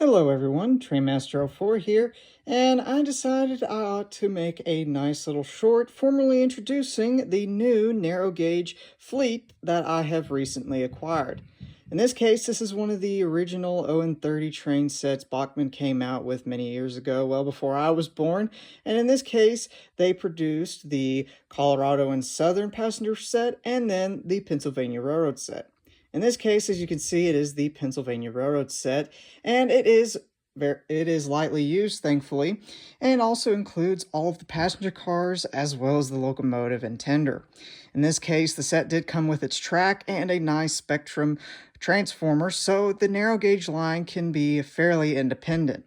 Hello everyone, Trainmaster04 here, and I decided I ought to make a nice little short formally introducing the new narrow gauge fleet that I have recently acquired. In this case, this is one of the original On30 train sets Bachmann came out with many years ago, well before I was born, and in this case, they produced the Colorado and Southern passenger set and then the Pennsylvania Railroad set. In this case, as you can see, it is the Pennsylvania Railroad set, and it is lightly used, thankfully, and also includes all of the passenger cars as well as the locomotive and tender. In this case, the set did come with its track and a nice spectrum transformer, so the narrow gauge line can be fairly independent.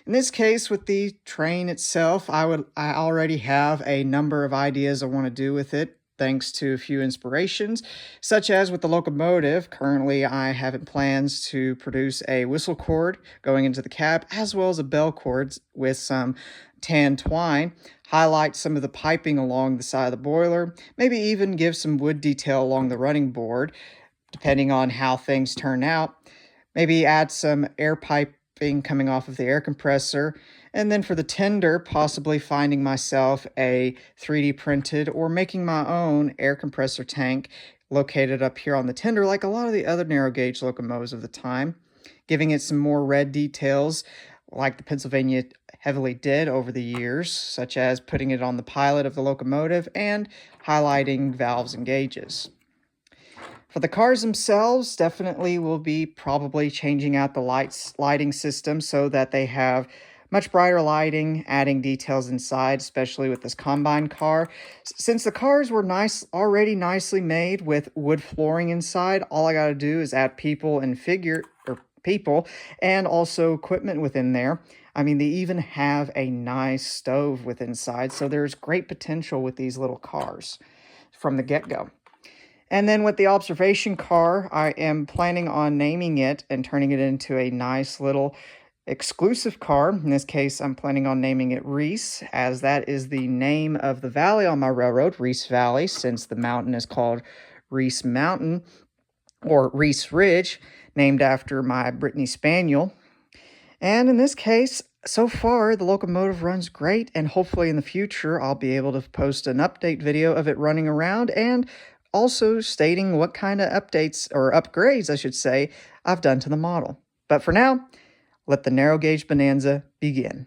In this case, with the train itself, I already have a number of ideas I want to do with it, thanks to a few inspirations, such as with the locomotive. Currently, I have plans to produce a whistle cord going into the cab, as well as a bell cord with some tan twine, highlight some of the piping along the side of the boiler, maybe even give some wood detail along the running board, depending on how things turn out. Maybe add some air piping coming off of the air compressor, and then for the tender, possibly finding myself a 3D printed or making my own air compressor tank located up here on the tender, like a lot of the other narrow gauge locomotives of the time, giving it some more red details like the Pennsylvania heavily did over the years, such as putting it on the pilot of the locomotive and highlighting valves and gauges. For the cars themselves, definitely will be probably changing out the lighting system so that they have much brighter lighting, adding details inside, especially with this combine car. Since the cars were already nicely made with wood flooring inside, all I gotta do is add people and also equipment within there. I mean, they even have a nice stove with inside, so there's great potential with these little cars from the get-go. And then with the observation car, I am planning on naming it and turning it into a nice little exclusive car. In this case, I'm planning on naming it Reese, as that is the name of the valley on my railroad, Reese Valley, since the mountain is called Reese Mountain, or Reese Ridge, named after my Brittany Spaniel. And in this case, so far, the locomotive runs great, and hopefully in the future, I'll be able to post an update video of it running around and also stating what kind of updates, or upgrades, I should say, I've done to the model. But for now, let the narrow gauge bonanza begin.